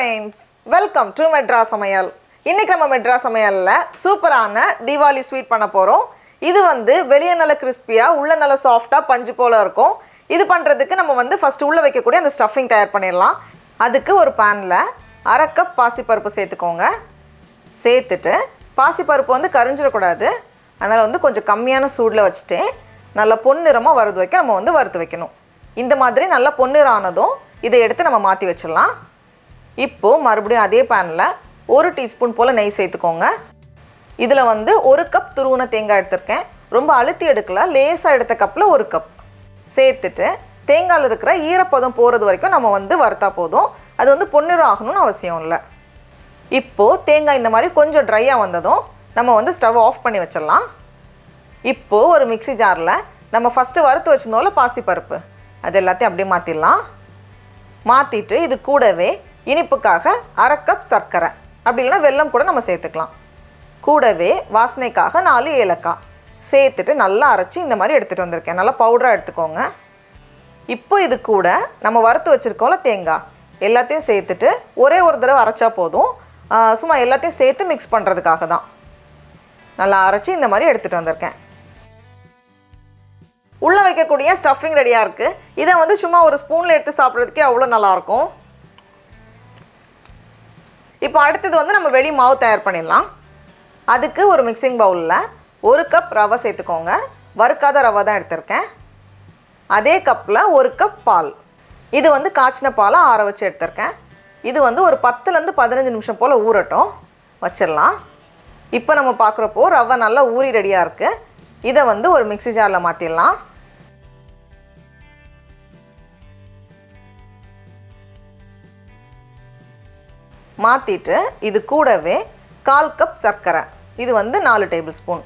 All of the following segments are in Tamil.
friends, welcome to Madras Samayal. இன்னைக்கு நம்ம Madras Samayalல சூப்பரான Diwali ஸ்வீட் பண்ண போறோம். இது வந்து வெளிய நல்ல கிறிஸ்பியா, உள்ள நல்ல சாஃப்ட்டா பஞ்சு போல இருக்கும். இது பண்றதுக்கு நம்ம வந்து ஃபர்ஸ்ட் உள்ள வைக்க கூடிய அந்த ஸ்டஃபிங் தயார் பண்ணிடலாம். அதுக்கு ஒரு panல 1/2 கப் பாசிப்பருப்பு சேர்த்துக்கோங்க. சேர்த்துட்டு பாசிப்பருப்பு வந்து கரிஞ்சிர கூடாது. அதனால வந்து கொஞ்சம் கம்மியான சூடுல வச்சிட்டு நல்ல பொன்னிறமா வரது வைக்க நம்ம வந்து வறுத்து வைக்கணும். இந்த மாதிரி நல்ல பொன்னிறம் ஆனதும் இதை எடுத்து நம்ம மாத்தி வச்சிடலாம். இப்போ மறுபடியும் அதே panல 1 டீஸ்பூன் போல நெய் சேர்த்துக்கோங்க. இதுல வந்து 1 கப் துருவன தேங்காய் எடுத்துர்க்கேன். ரொம்ப அழுத்தி எடுக்கல, லேசா எடுத்த கப்ல 1 கப் சேர்த்துட்டு தேங்காயில இருக்கிற ஈரப்பதம் போறது வரைக்கும் நம்ம வந்து வறுத்தா போதும். அது வந்து பொன்னிறம் ஆகணும்னு அவசியம் இல்ல. இப்போ தேங்காய் இந்த மாதிரி கொஞ்சம் ட்ரையா வந்ததும் நம்ம வந்து ஸ்டவ் ஆஃப் பண்ணி வச்சிடலாம். இப்போ ஒரு மிக்ஸி ஜார்ல நம்ம ஃபர்ஸ்ட் வறுத்து வச்சிருந்தோம்ல பாசிப்பருப்பு, அது எல்லாத்தையும் அப்படியே மாத்திடலாம். மாத்திட்டு இது கூடவே இனிப்புக்காக 1/2 கப் சர்க்கரை, அப்படி இல்லைனா வெல்லம் கூட நம்ம சேர்த்துக்கலாம். கூடவே வாசனைக்காக 4 ஏலக்காய் சேர்த்துட்டு நல்லா அரைச்சி இந்த மாதிரி எடுத்துகிட்டு வந்திருக்கேன். நல்லா பவுடராக எடுத்துக்கோங்க. இப்போ இது கூட நம்ம வறுத்து வச்சுருக்கோம்ல தேங்காய், எல்லாத்தையும் சேர்த்துட்டு ஒரே ஒரு தடவை அரைச்சா போதும். சும்மா எல்லாத்தையும் சேர்த்து மிக்ஸ் பண்ணுறதுக்காக தான். நல்லா அரைச்சி இந்த மாதிரி எடுத்துகிட்டு வந்திருக்கேன். உள்ளே வைக்கக்கூடிய ஸ்டஃபிங் ரெடியாக இருக்குது. இதை வந்து சும்மா ஒரு ஸ்பூனில் எடுத்து சாப்பிட்றதுக்கே அவ்வளோ நல்லாயிருக்கும். இப்போ அடுத்தது வந்து நம்ம வெளி மாவு தயார் பண்ணிடலாம். அதுக்கு ஒரு மிக்சிங் பவுலில் 1 கப் ரவை சேர்த்துக்கோங்க. வறுக்காத ரவை தான் எடுத்திருக்கேன். அதே கப்பில் 1 கப் பால். இது வந்து காய்ச்சின பாலை ஆற வச்சு எடுத்திருக்கேன். இது வந்து ஒரு 10லேருந்து 15 நிமிஷம் போல் ஊறட்டும் வச்சிடலாம். இப்போ நம்ம பார்க்குறப்போ ரவை நல்லா ஊறி ரெடியாக இருக்குது. இதை வந்து ஒரு மிக்ஸி ஜாரில் மாற்றிடலாம். மாற்றிட்டு இது கூடவே 1/4 கப் சர்க்கரை, இது வந்து 4 டேபிள் ஸ்பூன்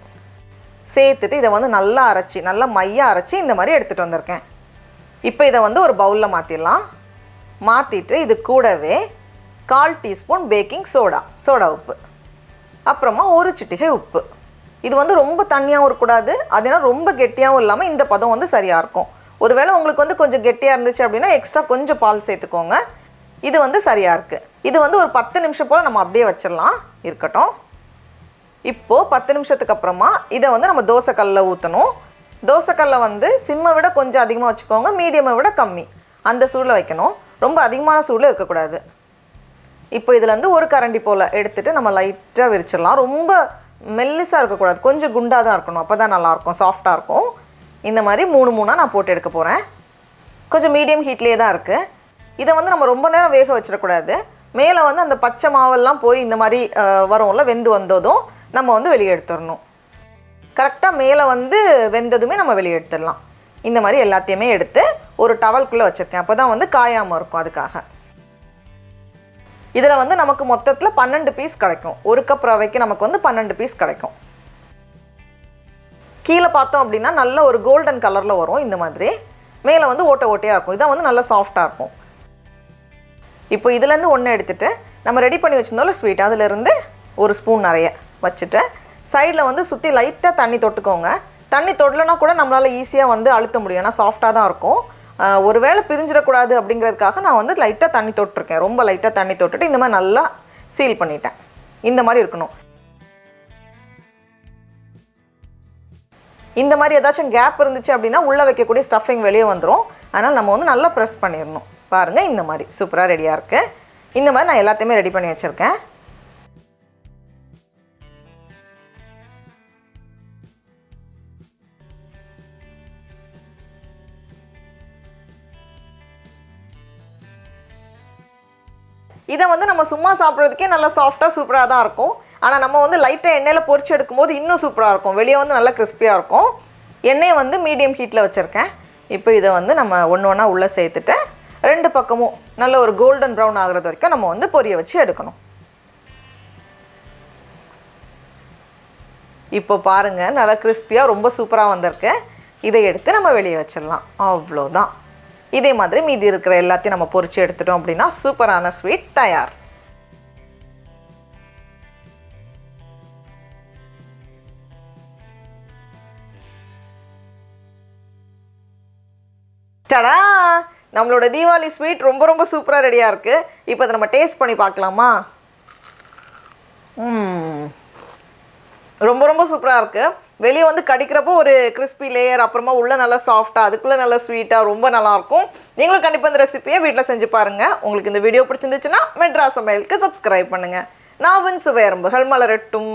சேர்த்துட்டு இதை வந்து நல்லா அரைச்சி, நல்லா மையாக அரைச்சி இந்த மாதிரி எடுத்துகிட்டு வந்திருக்கேன். இப்போ இதை வந்து ஒரு பவுலில் மாற்றிடலாம். மாற்றிட்டு இது கூடவே 1/4 டீஸ்பூன் பேக்கிங் சோடா உப்பு, அப்புறமா 1 சிட்டிகை உப்பு. இது வந்து ரொம்ப தண்ணியாகவும் இருக்கக்கூடாது, அதனால் ரொம்ப கெட்டியாகவும் இல்லாமல் இந்த பதம் வந்து சரியாக இருக்கும். ஒருவேளை உங்களுக்கு வந்து கொஞ்சம் கெட்டியாக இருந்துச்சு அப்படின்னா எக்ஸ்ட்ரா கொஞ்சம் பால் சேர்த்துக்கோங்க. இது வந்து சரியாக இருக்குது. இது வந்து ஒரு 10 நிமிஷம் போல் நம்ம அப்படியே வச்சிடலாம், இருக்கட்டும். இப்போது 10 நிமிஷத்துக்கு அப்புறமா இதை வந்து நம்ம தோசைக்கல்லில் ஊற்றணும். தோசைக்கல்லை வந்து சிம்மை விட கொஞ்சம் அதிகமாக வச்சுக்கோங்க, மீடியமை விட கம்மி, அந்த சூடில் வைக்கணும். ரொம்ப அதிகமான சூடில் இருக்கக்கூடாது. இப்போ இதுலேருந்து ஒரு கரண்டி போல் எடுத்துகிட்டு நம்ம லைட்டாக விரிச்சிடலாம். ரொம்ப மெல்லிஸாக இருக்கக்கூடாது, கொஞ்சம் குண்டாக தான் இருக்கணும், அப்போ தான் நல்லாயிருக்கும், சாஃப்டாக இருக்கும். இந்த மாதிரி 3 நான் போட்டு எடுக்க போகிறேன். கொஞ்சம் மீடியம் ஹீட்லேயே தான் இருக்குது. இதை வந்து நம்ம ரொம்ப நேரம் வேக வச்சிடக்கூடாது. மேலே வந்து அந்த பச்சை மாவெல்லாம் போய் இந்த மாதிரி வரும்ல, வெந்து வந்ததும் நம்ம வந்து வெளியே எடுத்துடணும். கரெக்டாக மேலே வந்து வெந்ததுமே நம்ம வெளியே எடுத்துடலாம். இந்த மாதிரி எல்லாத்தையுமே எடுத்து ஒரு டவல்குள்ளே வச்சுருக்கேன், அப்போ தான் வந்து காயாமல் இருக்கும். அதுக்காக இதில் வந்து நமக்கு மொத்தத்தில் 12 பீஸ் கிடைக்கும். 1 கப் ரவைக்கு நமக்கு வந்து 12 பீஸ் கிடைக்கும். கீழே பார்த்தோம் அப்படின்னா நல்ல ஒரு கோல்டன் கலரில் வரும். இந்த மாதிரி மேலே வந்து ஓட்டையாக இருக்கும். இதான் வந்து நல்லா சாஃப்டாக இருக்கும். இப்போ இதுலேருந்து ஒன்று எடுத்துகிட்டு நம்ம ரெடி பண்ணி வச்சுருந்தோம்ல ஸ்வீட், அதிலேருந்து 1 ஸ்பூன் நிறைய வச்சுட்டு சைடில் வந்து சுற்றி லைட்டாக தண்ணி தொட்டுக்கோங்க. தண்ணி தொடலைன்னா கூட நம்மளால் ஈஸியாக வந்து அழுத்த முடியும், ஏன்னா சாஃப்டாக தான் இருக்கும். ஒரு வேளை பிரிஞ்சிடக்கூடாது அப்படிங்கிறதுக்காக நான் வந்து லைட்டாக தண்ணி தொட்டிருக்கேன். ரொம்ப லைட்டாக தண்ணி தொட்டுட்டு இந்த மாதிரி நல்லா சீல் பண்ணிட்டேன். இந்த மாதிரி இருக்கணும். இந்த மாதிரி ஏதாச்சும் கேப் இருந்துச்சு அப்படின்னா உள்ளே வைக்கக்கூடிய ஸ்டஃபிங் வெளியே வந்துடும். அதனால் நம்ம வந்து நல்லா ப்ரெஸ் பண்ணிடணும். பாருங்கள், இந்த மாதிரி சூப்பராக ரெடியாக இருக்குது. இந்த மாதிரி நான் எல்லாத்தையுமே ரெடி பண்ணி வச்சுருக்கேன். இதை வந்து நம்ம சும்மா சாப்பிட்றதுக்கே நல்லா சாஃப்டாக சூப்பராக தான் இருக்கும். ஆனால் நம்ம வந்து லைட்டாக எண்ணெயில் பொரிச்சு எடுக்கும்போது இன்னும் சூப்பராக இருக்கும். வெளியே வந்து நல்லா கிறிஸ்பியாக இருக்கும். எண்ணெயை வந்து மீடியம் ஹீட்டில் வச்சுருக்கேன். இப்போ இதை வந்து நம்ம ஒன்றா உள்ளே சேர்த்துட்டு 2 பக்கமும் நல்ல ஒரு கோல்டன் ப்ரௌன் ஆகுறது வரைக்கும் நம்ம வந்து பொரிய வச்சு எடுக்கணும். இப்போ பாருங்கள், நல்லா கிறிஸ்பியாக ரொம்ப சூப்பராக வந்திருக்கு. இதை எடுத்து நம்ம வெளியே வச்சிடலாம். அவ்வளோதான். இதே மாதிரி மீதி இருக்கிற எல்லாத்தையும் நம்ம பொரிச்சு எடுத்துட்டோம் அப்படின்னா சூப்பரான ஸ்வீட் தயார். டடா! நம்மளோட தீபாவளி ஸ்வீட் ரொம்ப ரொம்ப சூப்பராக ரெடியாக இருக்குது. இப்போ அதை நம்ம டேஸ்ட் பண்ணி பார்க்கலாமா? ரொம்ப ரொம்ப சூப்பராக இருக்குது. வெளியே வந்து கடிக்கிறப்போ ஒரு கிறிஸ்பி லேயர், அப்புறமா உள்ள நல்லா சாஃப்டாக, அதுக்குள்ளே நல்லா ஸ்வீட்டாக, ரொம்ப நல்லாயிருக்கும். நீங்களும் கண்டிப்பாக இந்த ரெசிபியை வீட்டில் செஞ்சு பாருங்கள். உங்களுக்கு இந்த வீடியோ பிடிச்சிருந்துச்சுன்னா மெட்ராஸ் சமையலுக்கு சப்ஸ்கிரைப் பண்ணுங்கள். நாவின் சுவையரம்புகள் மலரட்டும்.